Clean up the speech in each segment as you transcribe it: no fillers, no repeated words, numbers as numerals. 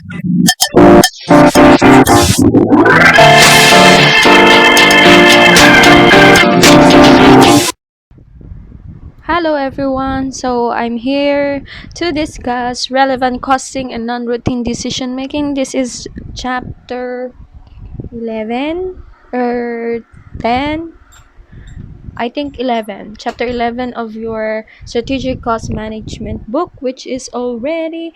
Hello everyone. So I'm here to discuss relevant costing and non-routine decision making. This is chapter 11 or 10. I think 11. Chapter 11 of your strategic cost management book, which is already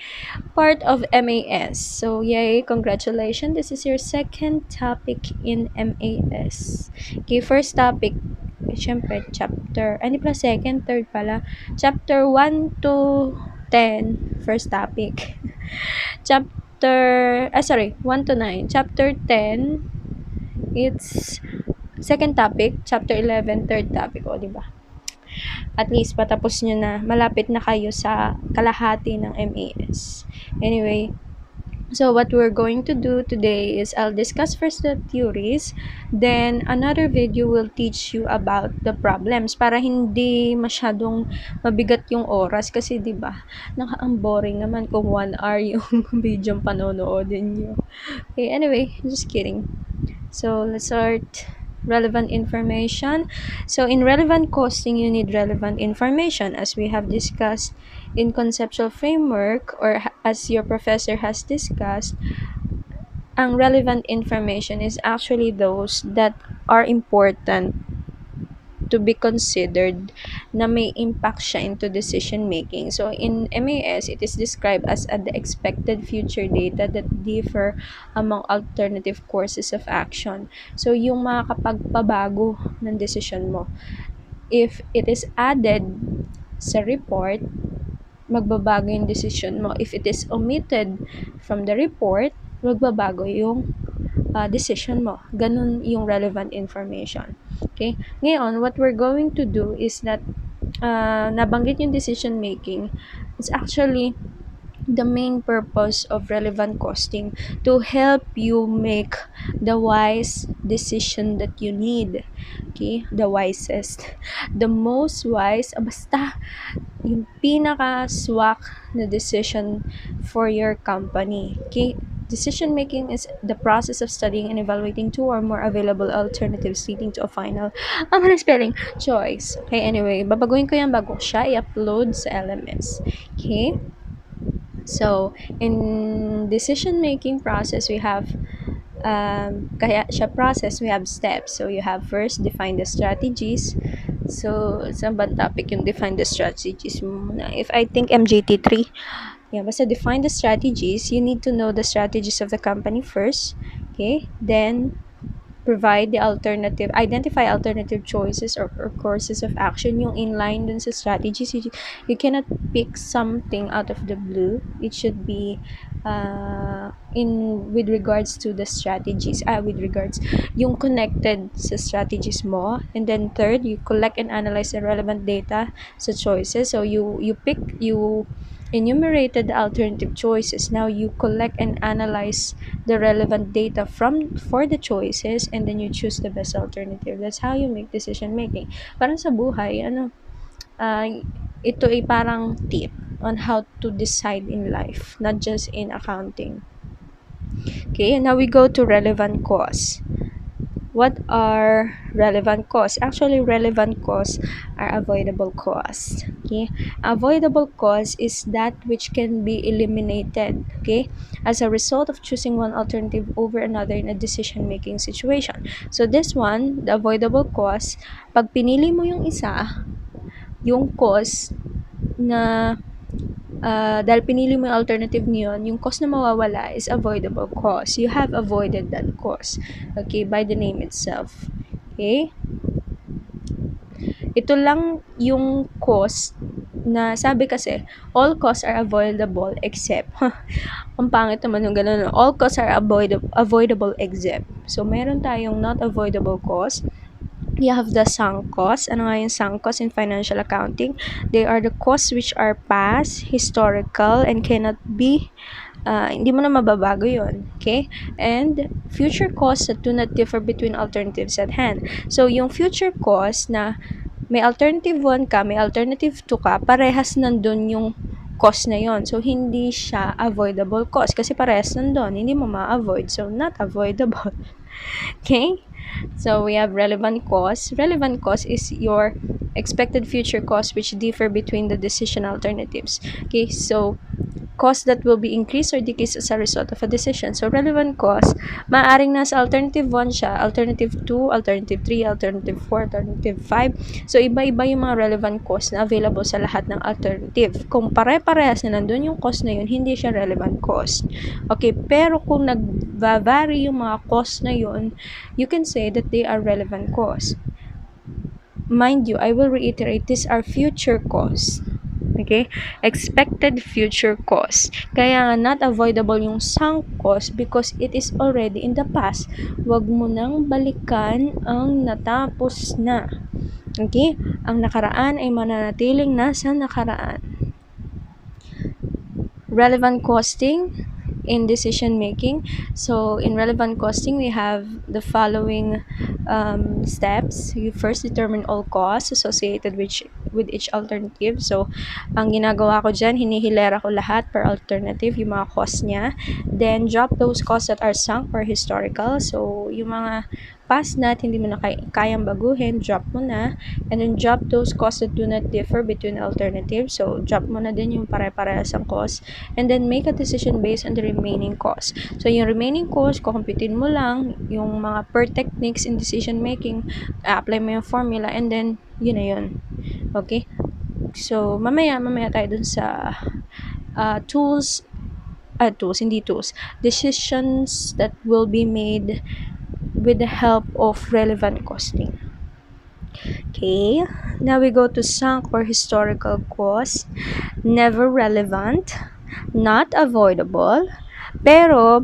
part of MAS. So yay, congratulations. This is your second topic in MAS. Okay, first topic, syempre, chapter, hindi pala second, third pala. Chapter 1 to 10, first topic. Sorry, 1 to 9. Chapter 10, it's second topic. Chapter 11, third topic. O, diba? At least, patapos nyo na. Malapit na kayo sa kalahati ng MAS. Anyway, so what we're going to do today is I'll discuss first the theories, then another video will teach you about the problems para hindi masyadong mabigat yung oras kasi 'di ba? Ang boring naman kung 1 hour yung video panonoodin niyo. Okay, anyway, just kidding. So let's start. Relevant information. So in relevant costing, you need relevant information as we have discussed in conceptual framework, or as your professor has discussed. Ang relevant information is actually those that are important to be considered na may impact siya into decision making. So in MAS, it is described as the expected future data that differ among alternative courses of action. So yung makakapagpabago ng decision mo. If it is added sa report, magbabago yung decision mo. If it is omitted from the report, magbabago yung decision mo. Ganun yung relevant information. Okay? Ngayon, what we're going to do is that nabanggit yung decision making. It's actually the main purpose of relevant costing to help you make the wise decision that you need. Okay? The wisest. The most wise, basta yung pinaka-swak na decision for your company. Okay? Decision making is the process of studying and evaluating two or more available alternatives leading to a final spelling choice. Okay, anyway, babaguhin ko yan bago siya i-upload sa LMS. Okay? So, in decision making process, we have kaya siya process, we have steps. So, you have first, define the strategies. So, saan ba topic yung define the strategies muna? If I think MJT3, yeah, basta define the strategies. You need to know the strategies of the company first. Okay? Then, identify alternative choices or courses of action, yung inline dun sa strategies. You cannot pick something out of the blue. It should be with regards to the strategies, yung connected sa strategies mo. And then third, you collect and analyze the relevant data sa choices. So you enumerated the alternative choices. Now you collect and analyze the relevant data for the choices, and then you choose the best alternative. That's how you make decision making. Parang sa buhay, uh, ito ay parang tip on how to decide in life, not just in accounting. Okay, and now we go to relevant costs. What are relevant costs? Actually, relevant costs are avoidable costs. Okay, avoidable cost is that which can be eliminated. Okay, as a result of choosing one alternative over another in a decision-making situation. So this one, the avoidable cost, pag pinili mo yung isa, yung cost na dahil pinili mo yung alternative niyon, yung cost na mawawala is avoidable cost. You have avoided that cost. Okay, by the name itself. Okay? Ito lang yung cost na sabi kasi, all costs are avoidable except, ang pangit naman yung ganun, all costs are avoidable except. So, meron tayong not avoidable cost. You have the sunk costs. Ano nga yung sunk costs in financial accounting? They are the costs which are past, historical, and cannot be, hindi mo na mababago yun. Okay? And future costs that do not differ between alternatives at hand. So, yung future cost na may alternative 1 ka, may alternative 2 ka, parehas nandun yung cost na yon. So, hindi siya avoidable cost kasi parehas nandun. Hindi mo ma-avoid. So, not avoidable. Okay? So, we have relevant cost. Relevant cost is your expected future cost which differ between the decision alternatives. Okay? So, cost that will be increased or decreased as a result of a decision. So, relevant cost, maaaring nasa alternative 1 siya, alternative 2, alternative 3, alternative 4, alternative 5. So, iba-iba yung mga relevant cost na available sa lahat ng alternative. Kung pare-parehas na nandun yung cost na yun, hindi siya relevant cost. Okay, pero kung nag-vary yung mga cost na yun, you can say that they are relevant cost. Mind you, I will reiterate, these are future costs. Okay? Expected future cost. Kaya nga, not avoidable yung sunk cost because it is already in the past. Huwag mo nang balikan ang natapos na. Okay? Ang nakaraan ay mananatiling nasa nakaraan. Relevant costing in decision making. So, in relevant costing, we have the following steps. You first determine all costs associated with each alternative. So, ang ginagawa ko dyan, hinihilera ko lahat per alternative, yung mga costs niya. Then, drop those costs that are sunk or historical. So, yung mga past na hindi mo na kayang baguhin, drop mo na. And then, drop those costs that do not differ between alternatives. So, drop mo na din yung pare-parehas ang cost. And then, make a decision based on the remaining costs. So, yung remaining costs, kukumpitin mo lang yung mga per techniques in decision making, apply mo yung formula, and then, yun na yun. Okay? So, mamaya tayo dun sa decisions that will be made with the help of relevant costing. Okay, now we go to sunk or historical cost. Never relevant, not avoidable, pero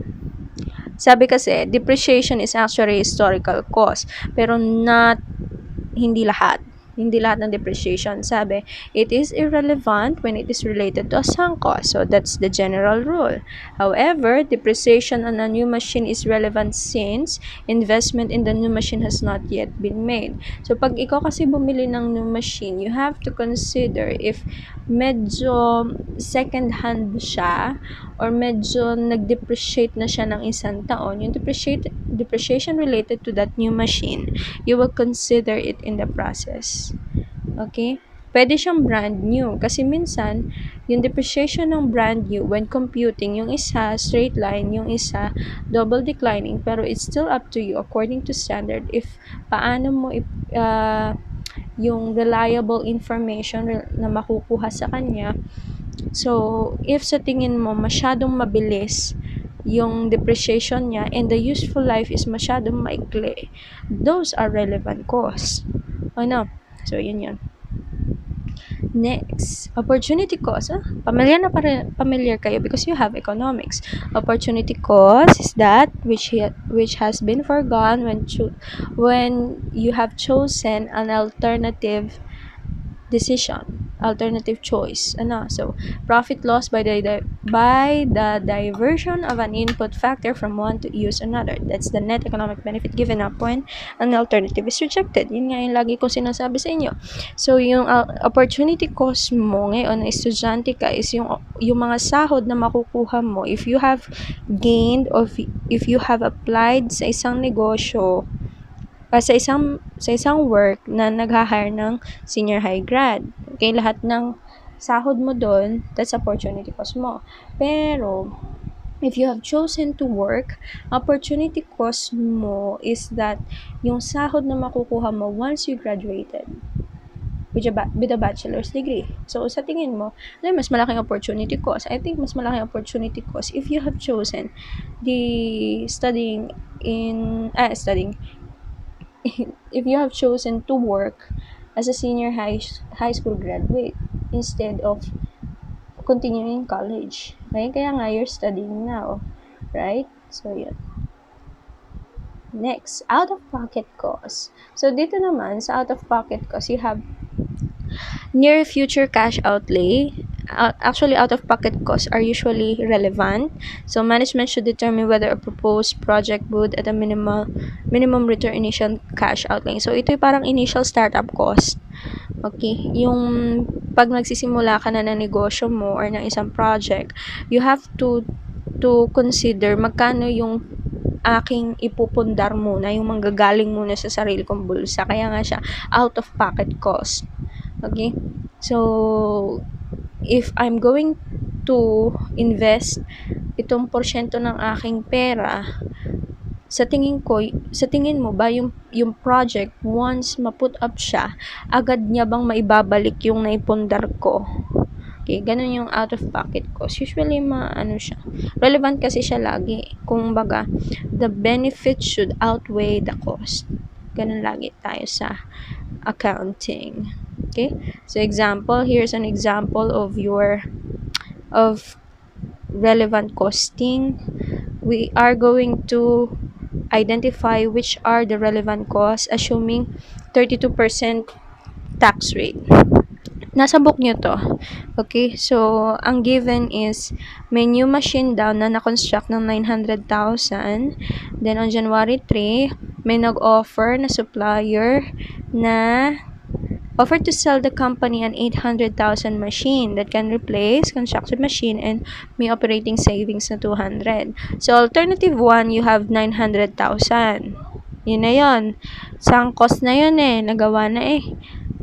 sabi kasi, depreciation is actually historical cost, pero hindi lahat. Hindi lahat ng depreciation. Sabi, it is irrelevant when it is related to a sunk cost. So, that's the general rule. However, depreciation on a new machine is relevant since investment in the new machine has not yet been made. So, pag ikaw kasi bumili ng new machine, you have to consider if medyo second hand siya or medyo nag-depreciate na siya ng isang taon. Yung depreciation related to that new machine, you will consider it in the process. Okay? Pwede siyang brand new kasi minsan, yung depreciation ng brand new when computing, yung isa straight line, yung isa double declining, pero it's still up to you according to standard if paano mo yung reliable information na makukuha sa kanya. So, if sa tingin mo masyadong mabilis yung depreciation niya and the useful life is masyadong maikli, those are relevant costs. Ano? So, yun. Next, opportunity cost. Familiar kayo because you have economics. Opportunity cost is that which has been forgone when you have chosen an alternative choice. So, profit loss by the diversion of an input factor from one to use another. That's the net economic benefit given up when an alternative is rejected. Yun nga yung lagi ko sinasabi sa inyo. So, yung opportunity cost mo ngayon na estudyante ka is yung mga sahod na makukuha mo if you have gained or if you have applied sa isang negosyo sa isang work na nag-hire ng senior high grad. Okay, lahat ng sahod mo doon, that's opportunity cost mo. Pero, if you have chosen to work, opportunity cost mo is that yung sahod na makukuha mo once you graduated with a bachelor's degree. So, sa tingin mo, mas malaking opportunity cost. I think mas malaking opportunity cost if you have chosen if you have chosen to work as a senior high school graduate instead of continuing college. Okay? Kaya nga, you're studying now. Right? So, yun. Next, out-of-pocket cost. So, dito naman, sa out-of-pocket cost, you have near future cash outlay. Actually, out-of-pocket costs are usually relevant. So, management should determine whether a proposed project would at a minimum return initial cash outlay. So, ito yung parang initial startup cost. Okay, yung 'pag nagsisimula ka na ng negosyo mo or ng isang project, you have to consider magkano yung aking ipupundar muna, yung manggagaling muna sa sarili kong bulsa. Kaya nga siya out of pocket cost. Okay? So, if I'm going to invest itong porsyento ng aking pera, sa tingin mo ba yung project once ma-put up siya, agad niya bang maibabalik yung naipundar ko? Okay, ganun yung out of pocket cost. Usually ano siya, relevant kasi siya lagi. Kung baga, the benefit should outweigh the cost. Ganun lagi tayo sa accounting. Okay? So here's an example of relevant costing. We are going to identify which are the relevant costs assuming 32% tax rate. Nasa book nyo to. Okay? So, ang given is may new machine daw na na-construct ng 900,000. Then, on January 3, may nag-offer na supplier na offered to sell the company an 800,000 machine that can replace construction machine and may operating savings na 200. So, alternative 1, you have 900,000. Yun na yun. Sang cost na yun eh. Nagawa na eh.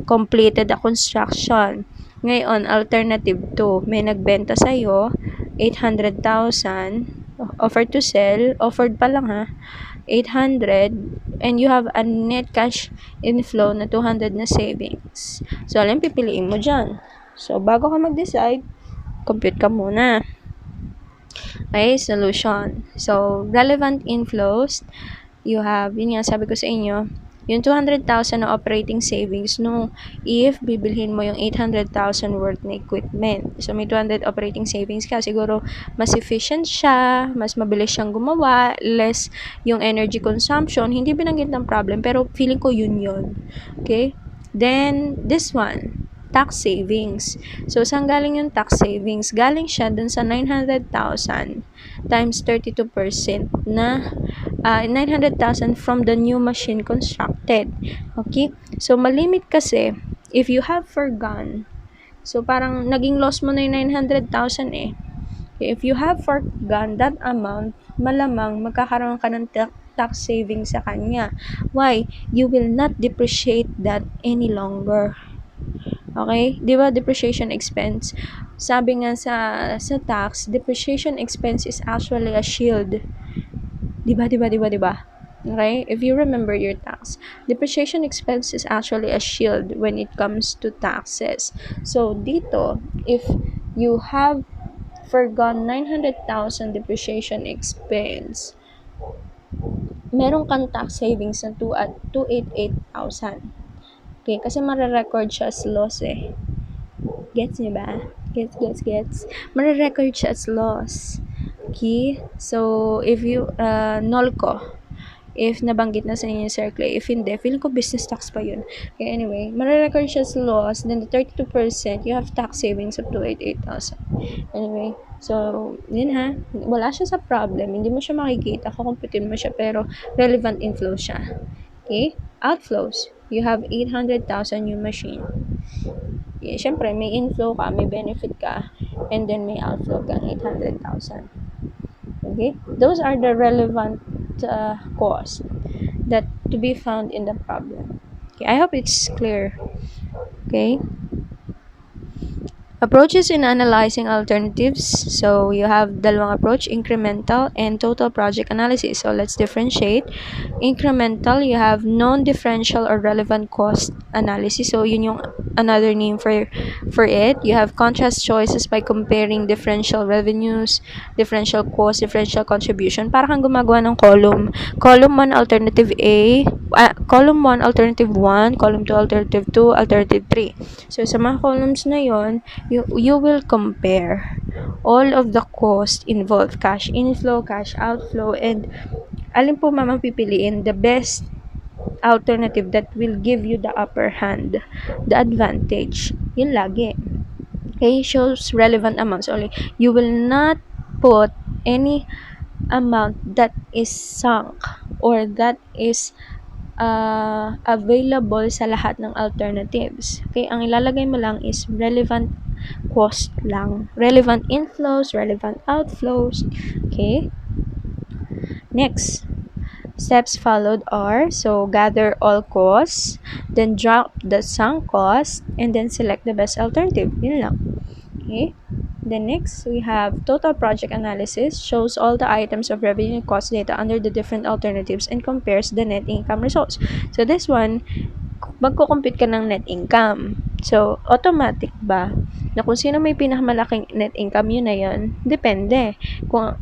Completed the construction. Ngayon, alternative 2, may nagbenta sa'yo, 800,000, offered to sell, offered pa lang ha, 800, and you have a net cash inflow na 200 na savings. So, alin pipiliin mo dyan? So, bago ka mag-decide, compute ka muna. Okay, solution. So, relevant inflows, you have, yun nga sabi ko sa inyo, yung 200,000 na operating savings no if bibilhin mo yung 800,000 worth na equipment. So, may 200 operating savings ka. Siguro, mas efficient siya, mas mabilis siyang gumawa, less yung energy consumption. Hindi binanggit ng problem, pero feeling ko yun. Okay? Then, this one, tax savings. So, saan galing yung tax savings? Galing siya dun sa 900,000 times 32% na 900,000 from the new machine constructed. Okay? So, malimit kasi, if you have forgone, so parang naging loss mo na yung 900,000 eh. If you have forgone that amount, malamang magkakaroon ka ng tax savings sa kanya. Why? You will not depreciate that any longer. Okay? Di ba depreciation expense? Sabi nga sa tax, depreciation expense is actually a shield. Diba? Okay? If you remember your tax, depreciation expense is actually a shield when it comes to taxes. So, dito, if you have forgone 900,000 depreciation expense, meron kang tax savings na 288,000. Okay? Kasi mare-record siya as loss eh. Gets niyo ba? Gets. Mare-record siya as loss. Okay? So, if you, null ko, if nabanggit na sa inyo, Sir Clay, if hindi, feeling ko business tax pa yun. Okay, anyway, mare-record siya as loss, then the 32%, you have tax savings of 288,000. Anyway, so, yun ha, wala siya sa problem, hindi mo siya makikita, kukumputin mo siya, pero relevant inflow siya. Okay? Outflows, you have 800,000 new machine. Okay, syempre, may inflow ka, may benefit ka, and then may outflow ka, 800,000. Okay? Those are the relevant costs that to be found in the problem. Okay, I hope it's clear. Okay? Approaches in analyzing alternatives. So, you have dalawang approach, incremental and total project analysis. So, let's differentiate. Incremental, you have non-differential or relevant cost analysis. So, yun yung another name for it. You have contrast choices by comparing differential revenues, differential cost, differential contribution. Para kang gumagawa ng column. Column 1, alternative A. Column 1, alternative 1. Column 2, alternative 2. Alternative 3. So, sa mga columns na yon, you will compare all of the cost involved, cash inflow, cash outflow, and alin po mamang pipiliin the best alternative that will give you the upper hand, the advantage. Yun lagi. Okay, shows relevant amounts only. You will not put any amount that is sunk or that is available sa lahat ng alternatives. Okay, ang ilalagay mo lang is relevant cost lang. Relevant inflows, relevant outflows. Okay? Next, steps followed are, so gather all costs, then drop the sunk cost, and then select the best alternative. Yun lang. Okay? Then next, we have total project analysis, shows all the items of revenue and cost data under the different alternatives and compares the net income results. So this one, magko-compute ka ng net income. So, automatic ba na kung sino may pinakamalaking net income, yun na yun? Depende kung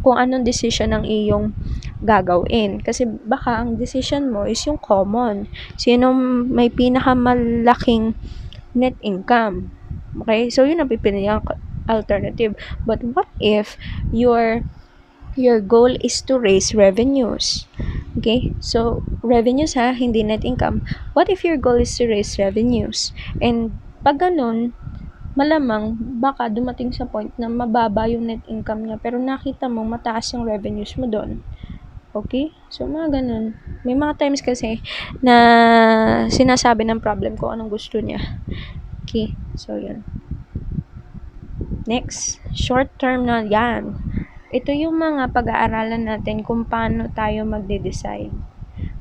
anong decision ang iyong gagawin. Kasi baka ang decision mo is yung common. Sino may pinakamalaking net income. Okay? So, yun ang pipiliang alternative. But what if your goal is to raise revenues? Okay? So, revenues ha, hindi net income. What if your goal is to raise revenues? And pag ganun, malamang baka dumating sa point na mababa yung net income niya pero nakita mo mataas yung revenues mo doon. Okay? So, mga ganun. May mga times kasi na sinasabi ng problem ko anong gusto niya. Okay? So, yun. Next, short term na yan. Ito yung mga pag-aaralan natin kung paano tayo magde-decide.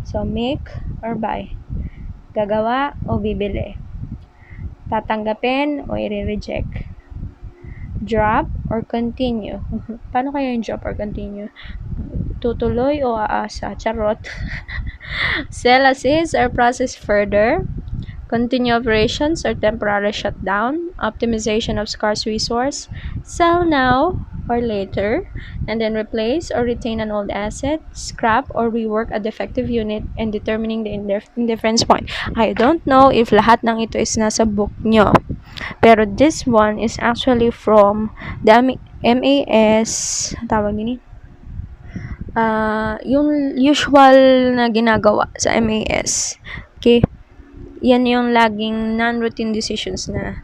So, make or buy. Gagawa o bibili. Tatanggapin o i-reject. Drop or continue. Paano kaya yung drop or continue? Tutuloy o aasa? Charot. Sell as is or process further. Continue operations or temporary shutdown, optimization of scarce resource, sell now or later, and then replace or retain an old asset, scrap or rework a defective unit, and determining the indifference point. I don't know if lahat ng ito is nasa book nyo, pero this one is actually from the MAS, tawag nini? Yung usual na ginagawa sa MAS. Okay? Yan yung laging non-routine decisions na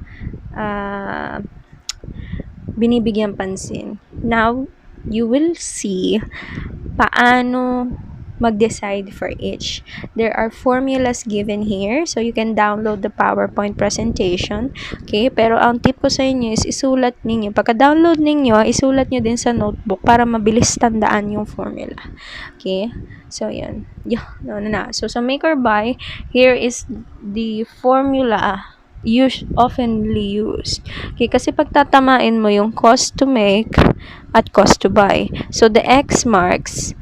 binibigyan pansin. Now, you will see paano mag-decide for each. There are formulas given here, so you can download the PowerPoint presentation. Okay, pero ang tip ko sa inyo is isulat ninyo. Pagka-download ninyo, isulat nyo din sa notebook para mabilis tandaan yung formula. Okay, so yan. So sa make or buy, here is the formula oftenly used. Okay, kasi pagtatamain mo yung cost to make at cost to buy. So the X marks,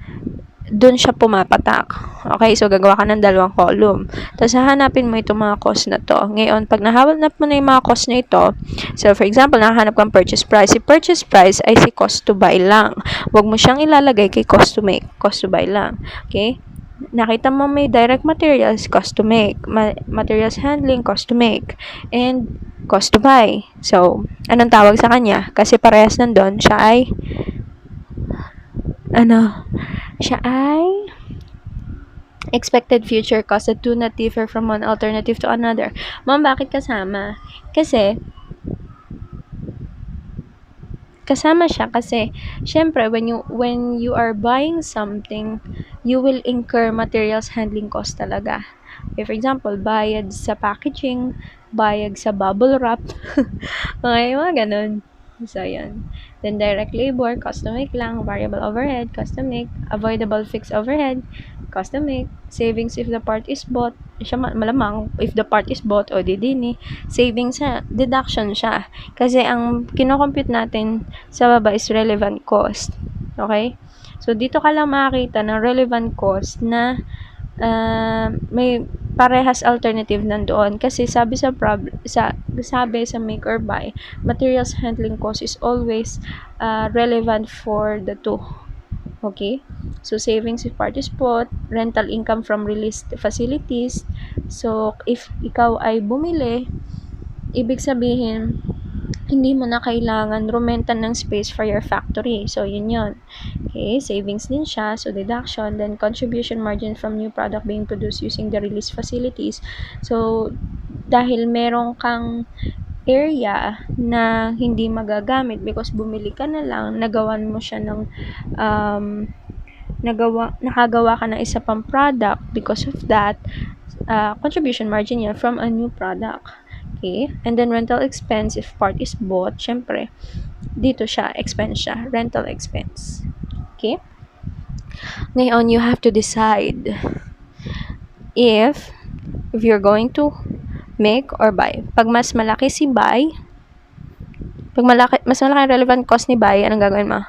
dun siya pumapatak. Okay, so gagawa ka ng dalawang column. Tapos hahanapin mo itong mga cost na to. Ngayon, pag nahanap mo na yung mga cost na ito, so for example, nakahanap kang purchase price. Si purchase price ay si cost to buy lang. Huwag mo siyang ilalagay kay cost to make. Cost to buy lang. Okay? Nakita mo may direct materials, cost to make. Materials handling, cost to make. And cost to buy. So, anong tawag sa kanya? Kasi parehas nandun, siya ay expected future cost that do not differ from one alternative to another. Ma'am, bakit kasama? Kasama siya kasi syempre when you are buying something, you will incur materials handling cost talaga. Okay, for example, bayad sa packaging, bayad sa bubble wrap. Okay, mga ganun. So, yan. Then, direct labor, cost to make lang. Variable overhead, cost to make. Avoidable fixed overhead, cost to make. Savings if the part is bought. Siya malamang, if the part is bought, o didini. Savings siya, deduction siya. Kasi ang kinocompute natin sa baba is relevant cost. Okay? So, dito ka lang makakita ng relevant cost na may parehas alternative nandoon kasi sabi sa make or buy, materials handling cost is always relevant for the two. Okay, so savings if part is bought, rental income from released facilities. So if ikaw ay bumili, ibig sabihin hindi mo na kailangan rumenta ng space for your factory. So, yun. Okay, savings din siya. So, deduction. Then, contribution margin from new product being produced using the release facilities. So, dahil meron kang area na hindi magagamit because bumili ka na lang, nagawan mo siya ng nakagawa ka ng isa pang product, because of that, contribution margin yan from a new product. Okay? And then rental expense, if part is bought, syempre, dito siya, expense siya, rental expense. Okay? Ngayon, you have to decide if you're going to make or buy. Pag mas malaki si buy, mas malaki relevant cost ni buy, anong gagawin mo?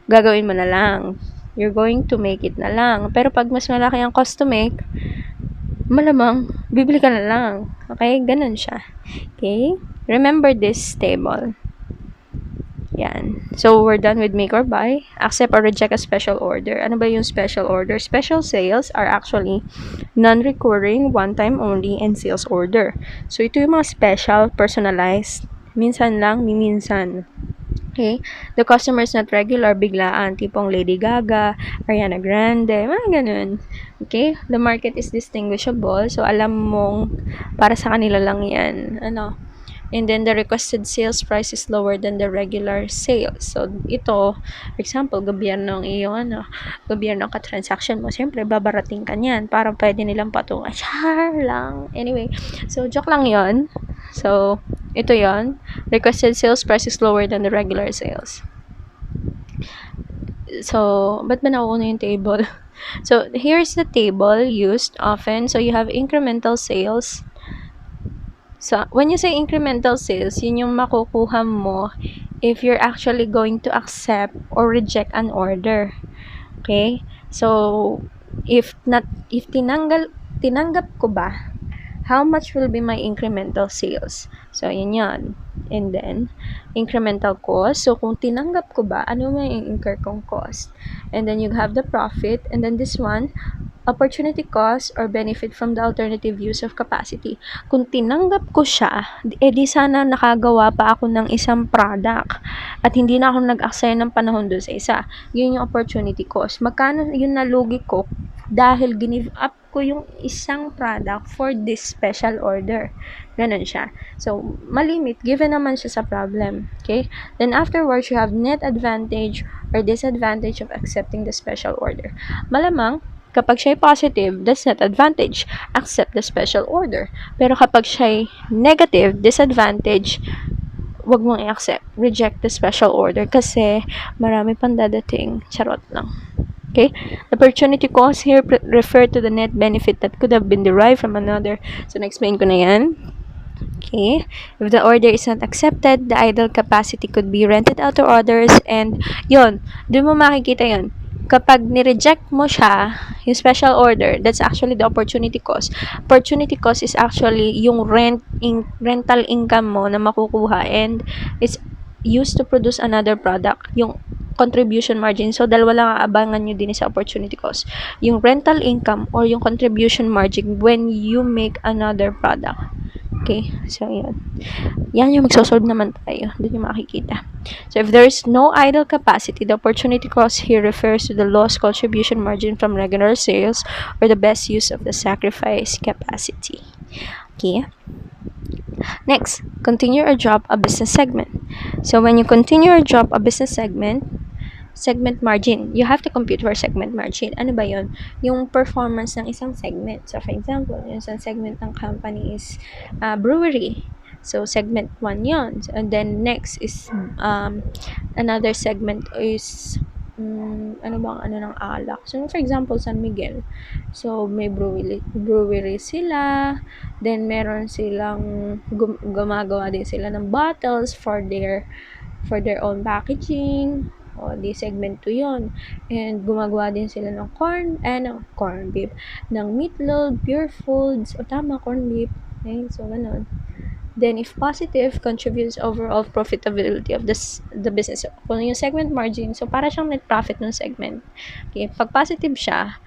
Gagawin mo na lang. You're going to make it na lang. Pero pag mas malaki ang cost to make, malamang, bibili ka na lang. Okay? Ganun siya. Okay? Remember this table. Yan. So, we're done with make or buy. Accept or reject a special order. Ano ba yung special order? Special sales are actually non-recurring, one-time only, and sales order. So, ito yung mga special, personalized. Minsan lang, minsan. Okay? The customer is not regular, biglaan. Tipong Lady Gaga, Ariana Grande, mga ganun. Okay? The market is distinguishable. So, alam mong para sa kanila lang yan. And then the requested sales price is lower than the regular sales. So, ito, for example, gobyerno ang ka-transaction mo. Siyempre, babarating ka niyan para pwede nilang patungan. Char lang. Anyway, so, joke lang yon. So, ito yon. Requested sales price is lower than the regular sales. So, ba't ba nauna yung table? So, here's the table used often. So, you have incremental sales. So, when you say incremental sales, yun yung makukuha mo if you're actually going to accept or reject an order. Okay? So, if tinanggap ko ba, how much will be my incremental sales? So, yun. And then, incremental cost. So, kung tinanggap ko ba, ano may incur kong cost? And then, you have the profit. And then, this one, opportunity cost or benefit from the alternative use of capacity. Kung tinanggap ko siya, di sana nakagawa pa ako ng isang product at hindi na ako nag-aksaya ng panahon doon sa isa. Yun yung opportunity cost. Magkano yung nalugi ko dahil give up ko yung isang product for this special order. Ganun siya. So, malimit, given naman siya sa problem. Okay? Then afterwards, you have net advantage or disadvantage of accepting the special order. Malamang, kapag siya positive, that's not advantage. Accept the special order. Pero kapag siya negative, disadvantage, wag mong i-accept. Reject the special order kasi marami pang dadating. Charot lang. Okay? The opportunity cost here refer to the net benefit that could have been derived from another. So, na-explain ko na yan. Okay? If the order is not accepted, the idle capacity could be rented out to others and yun, doon mo makikita yun. Kapag ni-reject mo siya, yung special order, that's actually the opportunity cost. Opportunity cost is actually yung rental income mo na makukuha and it's used to produce another product. Yung contribution margin. So, dalawa lang aabangan nyo din sa opportunity cost. Yung rental income or yung contribution margin when you make another product. Okay? So, yan yung magsosolve naman tayo. Doon yung makikita. So, if there is no idle capacity, the opportunity cost here refers to the lost contribution margin from regular sales or the best use of the sacrifice capacity. Okay? Next, continue or drop a business segment. So, when you continue or drop a business segment margin, you have to compute for segment margin. Ano ba yun? Yung performance ng isang segment. So, for example, yung isang segment ng company is brewery. So, segment 1 yun. And then, next is another segment is ng alak. So, for example, San Miguel. So, may brewery sila. Then, meron silang gumagawa din sila ng bottles for their own packaging. O, di segment 2 yun. And, gumagawa din sila ng corn beef. Ng meatloaf, pure foods. O, tama, corn beef. Okay, so, ganun. Then, if positive, contributes overall profitability of the business. So, kung yung segment margin, so, para siyang net profit ng segment. Okay, pag positive siya,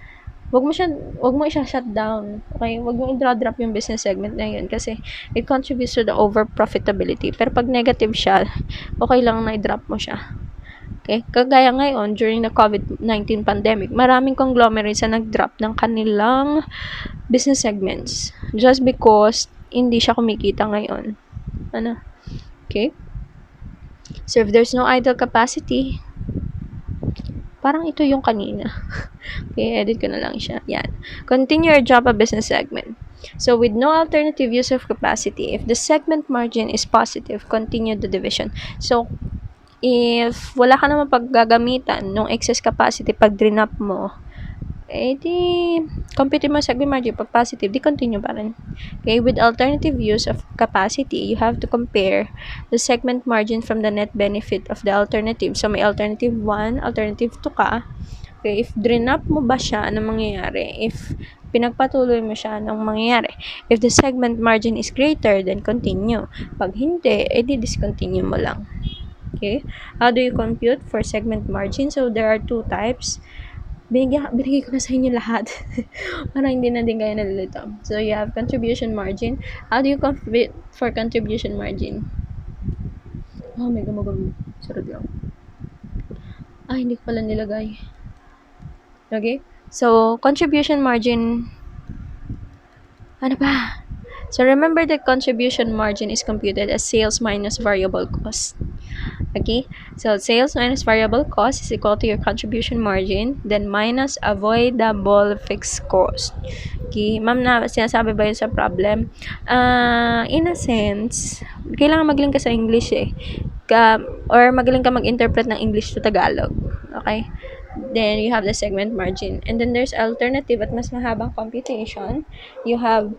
wag mo siya shut down. Okay, wag mo i-drop yung business segment na yun kasi it contributes to the over profitability. Pero pag negative siya, okay lang na i-drop mo siya. Okay? Kagaya ngayon, during the COVID-19 pandemic, maraming conglomerates na nag-drop ng kanilang business segments just because hindi siya kumikita ngayon. Okay? So, if there's no idle capacity, Parang ito yung kanina. Okay, edit ko na lang siya. Yan. Continue or drop a business segment. So, with no alternative use of capacity, if the segment margin is positive, continue the division. So, if wala ka naman paggagamitan ng excess capacity pag drinap mo, di compute mo segment margin. Pag positive, di continue pa rin. Okay, with alternative use of capacity, you have to compare the segment margin from the net benefit of the alternative. So, may alternative 1, alternative 2 ka. Okay, if drinap mo ba siya, anong mangyayari? If pinagpatuloy mo siya, anong mangyayari? If the segment margin is greater, then continue. Pag hindi, edi discontinue mo lang. Okay? How do you compute for segment margin? So, there are two types. Binigay ko na sa inyo lahat. Parang hindi na din kayo nalilito. So, you have contribution margin. How do you compute for contribution margin? Oh, may gumagam. Sarap lang. Hindi ko pala nilagay. Okay? So, contribution margin, ano ba? So, remember that contribution margin is computed as sales minus variable cost. Okay? So, sales minus variable cost is equal to your contribution margin, then minus avoidable fixed cost. Okay? Ma'am, na sinasabi ba yun sa problem? In a sense, kailangan magaling ka sa English eh. Or magaling ka mag-interpret ng English to Tagalog. Okay? Then, you have the segment margin. And then, there's alternative at mas mahabang computation. You have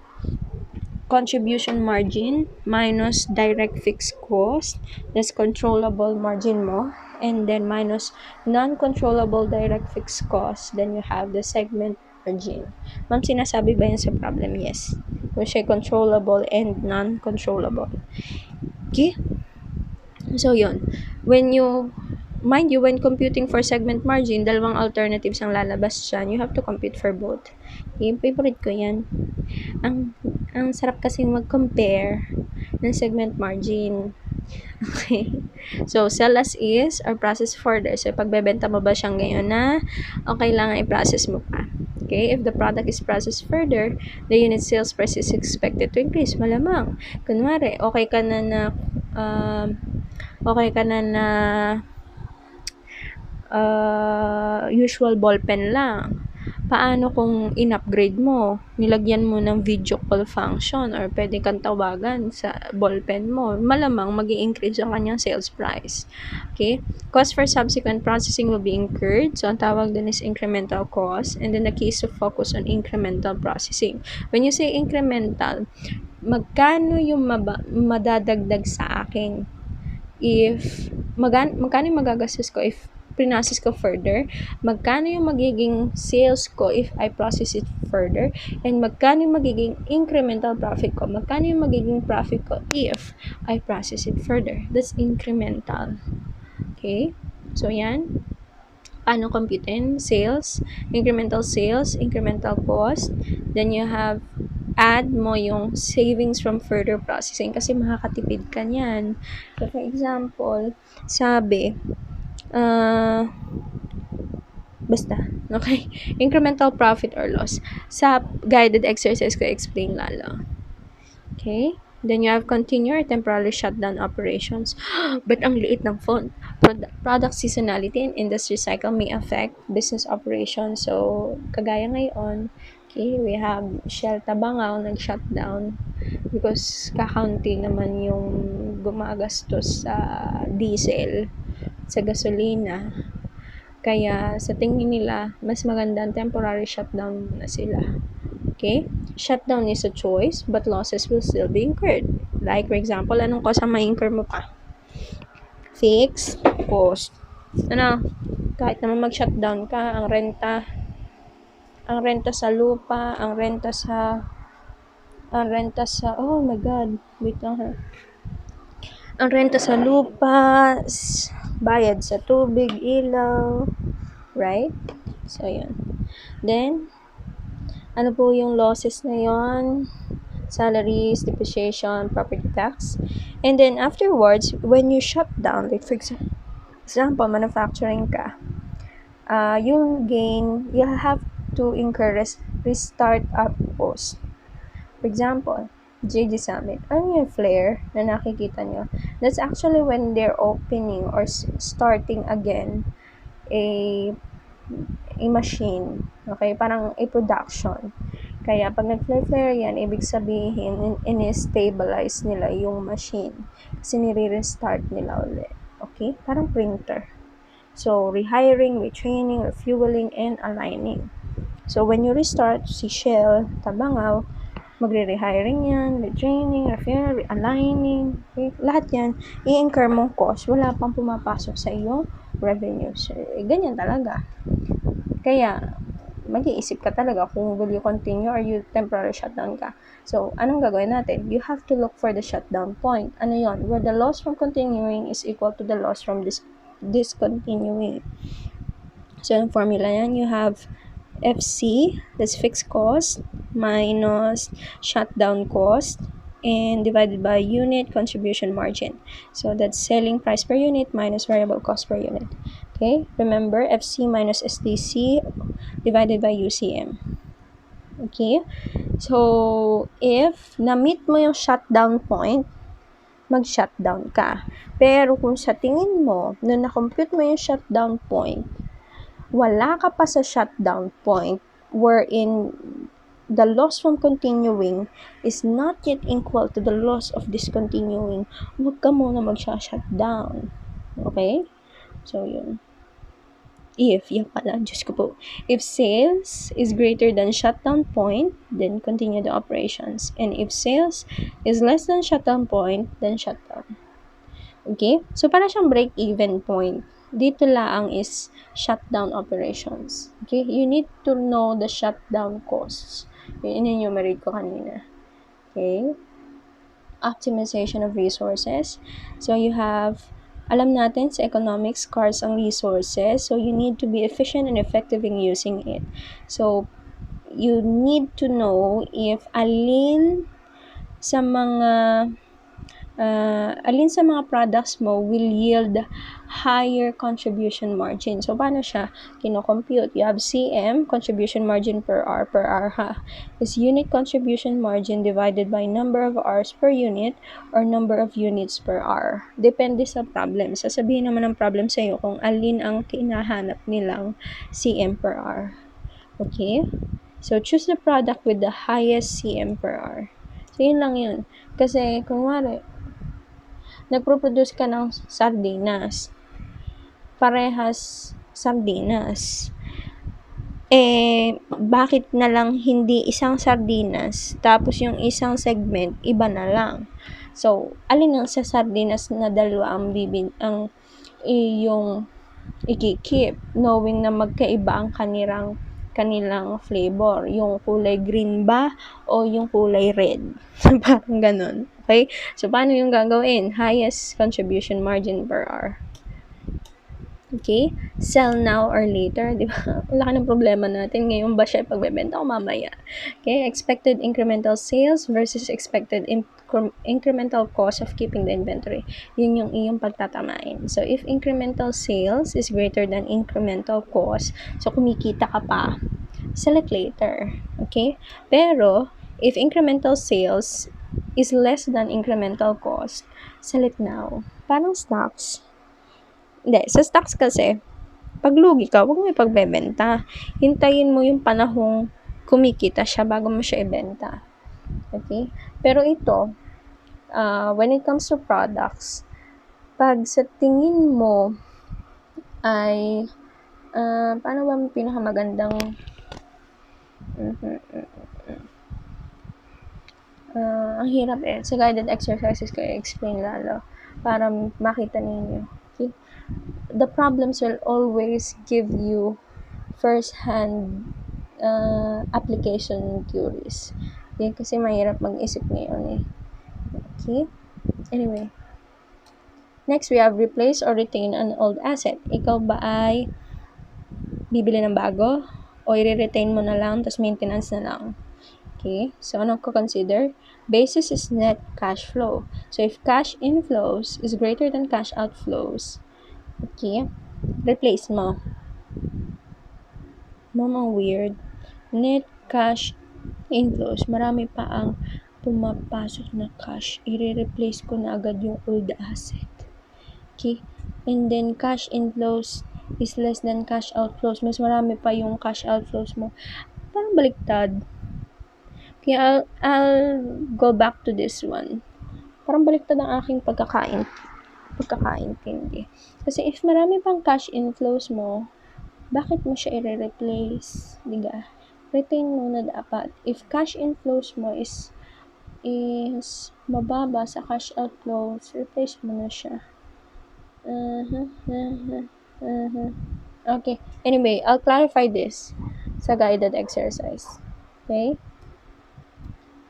contribution margin minus direct fixed cost. That's controllable margin mo. And then, minus non-controllable direct fixed cost. Then, you have the segment margin. Ma'am, sinasabi ba yun sa problem? Yes. Kung siya controllable and non-controllable. Okay? So, yun. Mind you, when computing for segment margin, dalawang alternatives ang lalabas dyan. You have to compute for both. Okay, favorite ko yan. Ang sarap kasing mag-compare ng segment margin. Okay. So, sell as is or process further. So, pagbebenta mo ba siyang ngayon na o kailangan i-process mo pa? Okay, if the product is processed further, the unit sales price is expected to increase. Malamang. Kunwari, okay ka na usual ballpen lang. Paano kung in-upgrade mo? Nilagyan mo ng video call function or pwede kang tawagan sa ballpen mo. Malamang mag-i-increase ang kanyang sales price. Okay? Cost for subsequent processing will be incurred. So, ang tawag dun is incremental cost. And then, the key is to focus on incremental processing. When you say incremental, magkano yung madadagdag sa akin magkano yung magagastos ko if process ko further, magkano yung magiging sales ko if I process it further, and magkano yung magiging incremental profit ko, magkano yung magiging profit ko if I process it further. That's incremental. Okay? So, yan. Paano computin? Sales, incremental cost. Then, you have add mo yung savings from further processing kasi makakatipid ka niyan. So, for example, sabi, basta, okay? Incremental profit or loss. Sa guided exercise ko, explain lalo. Okay? Then you have continue or temporarily shutdown operations. But ang liit ng font. Product seasonality and industry cycle may affect business operations. So, kagaya ngayon, okay, we have Shell Tabangaw nag-shutdown because kakaunti naman yung gumagastos sa diesel, sa gasolina. Kaya sa tingin nila, mas maganda ang temporary shutdown na sila. Okay? Shutdown is a choice, but losses will still be incurred. Like, for example, anong cost ang ma-incur mo pa? Fixed cost. Kahit naman mag-shutdown ka, ang renta sa lupa, ang renta sa, oh my God, wait lang ha. Ang renta sa lupa, bayad sa tubig, ilaw, right? So, yun. Then, ano po yung losses na yon? Salaries, depreciation, property tax. And then, afterwards, when you shut down, like for example, manufacturing ka, you'll have to incur restart up cost. For example, JD Summit. Ano yung flare na nakikita nyo? That's actually when they're opening or starting again a machine. Okay? Parang production. Kaya pag nag-flare yan, ibig sabihin, in-stabilize nila yung machine. Kasi nire-restart nila ulit. Okay? Parang printer. So, rehiring, retraining, refueling, and aligning. So, when you restart, si Shell, Tabangaw, magre-rehiring yan, retraining, refueling, aligning, okay? Lahat yan, i-incur mong cost, wala pang pumapasok sa iyong revenues. Ganyan talaga. Kaya, mag-iisip ka talaga kung will you continue or you temporary shutdown ka. So, anong gagawin natin? You have to look for the shutdown point. Ano yon? Where the loss from continuing is equal to the loss from discontinuing. So, yung formula yan, you have FC, that's fixed cost, minus shutdown cost, and divided by unit contribution margin. So, that's selling price per unit minus variable cost per unit. Okay, remember, FC minus SDC divided by UCM. Okay, so if na-meet mo yung shutdown point, mag-shutdown ka. Pero kung sa tingin mo, nung na-compute mo yung shutdown point, wala ka pa sa shutdown point wherein the loss from continuing is not yet equal to the loss of discontinuing, huwag ka muna mag-shutdown. Okay? So, yun. If sales is greater than shutdown point, then continue the operations. And if sales is less than shutdown point, then shutdown. Okay? So, para siyang break-even point. Dito lang is shutdown operations. Okay? You need to know the shutdown costs. Yun enumerate ko kanina. Okay? Optimization of resources. So, you have, alam natin sa economics, scarce ang resources. So, you need to be efficient and effective in using it. So, you need to know if alin sa mga products mo will yield higher contribution margin. So, paano siya kino-compute? You have CM, contribution margin per hour ha, is unit contribution margin divided by number of hours per unit or number of units per hour. Depende sa problem. Sasabihin naman ng problem sa'yo kung alin ang kinahanap nilang CM per hour. Okay? So, choose the product with the highest CM per hour. So, yun lang yun. Kasi, kunwari, nagpo-produce ka ng sardinas. Parehas sardinas. Bakit na lang hindi isang sardinas, tapos yung isang segment, iba na lang? So, alin ang sa sardinas na dalawa ang yung ikikip, knowing na magkaiba ang kanilang flavor. Yung kulay green ba o yung kulay red? Parang ganun. Okay? So, paano yung gagawin? Highest contribution margin per hour. Okay? Sell now or later. Di ba? Wala ka ng problema natin. Ngayon ba siya pagbebenta o mamaya? Okay? Expected incremental sales versus expected incremental cost of keeping the inventory. Yun yung iyong pagtatamain. So, if incremental sales is greater than incremental cost, so kumikita ka pa, sell it later. Okay? Pero, if incremental sales is less than incremental cost, sell it now. Parang stocks. Hindi, sa stocks kasi, pag lugi ka, huwag mo ipagbebenta. Hintayin mo yung panahong kumikita siya bago mo siya ibenta. Okay? Pero ito, when it comes to products, pag sa tingin mo ay, paano ba pinakamagandang ang hirap sa guided exercises ko i-explain lalo para makita ninyo. Okay? The problems will always give you first-hand application theories. Okay? Kasi mahirap mag-isip ngayon Okay? Anyway. Next, we have replace or retain an old asset. Ikaw ba ay bibili ng bago o i-retain mo na lang tapos maintenance na lang? Okay? So, anong ko-consider? Basis is net cash flow. So, if cash inflows is greater than cash outflows, okay, replace mo. Mamang weird. Net cash inflows. Marami pa ang pumapasok na cash. I-replace ko na agad yung old asset. Okay? And then, cash inflows is less than cash outflows. Mas marami pa yung cash outflows mo. Parang baliktad. Kaya I'll go back to this one. Parang baliktad ang aking pagkakaintindi. Kasi if marami pang cash inflows mo, bakit mo siya i-replace? Diga? Retain mo na dapat. If cash inflows mo is mababa sa cash outflows, replace mo na siya. Okay. Anyway, I'll clarify this sa guided exercise. Okay?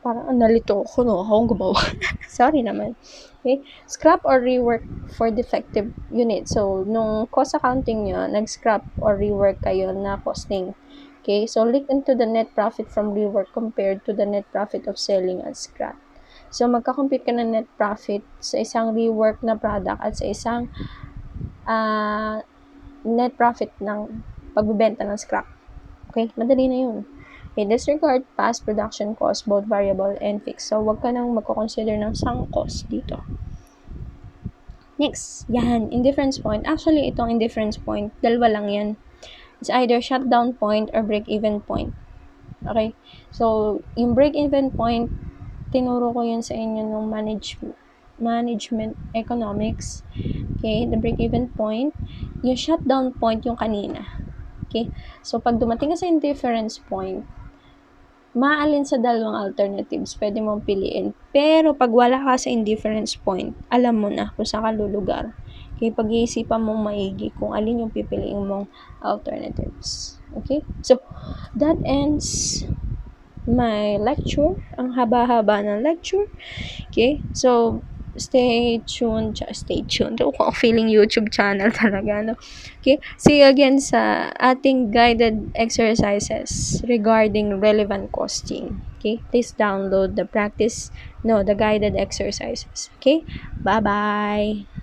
Parang nalito ako, no? Akong gumawa. Sorry naman. Okay? Scrap or rework for defective unit. So, nung cost accounting nyo, nag-scrap or rework kayo na costing. Okay? So, look into the net profit from rework compared to the net profit of selling at scrap. So, magka-compute ka ng net profit sa isang rework na product at sa isang net profit ng pagbebenta ng scrap. Okay? Madali na yun. Okay, disregard past production cost, both variable and fixed. So, wag ka nang magko-consider ng sunk cost dito. Next, yan, indifference point. Actually, itong indifference point, dalawa lang yan. It's either shutdown point or break-even point. Okay? So, yung break-even point, tinuro ko yun sa inyo nung management economics. Okay? The break-even point. Yung shutdown point, yung kanina. Okay? So, pag dumating ka sa indifference point, maalin sa dalawang alternatives pwede mong piliin. Pero pag wala ka sa indifference point, alam mo na kung saan ka lulugar. Kaya pag-iisipan mong maigi kung alin yung pipiliin mong alternatives. Okay? So, that ends my lecture. Ang haba-haba ng lecture. Okay? So, stay tuned. Ako feeling YouTube channel talaga, no? Okay? See you again sa ating guided exercises regarding relevant costing. Okay? Please download the guided exercises. Okay? Bye-bye!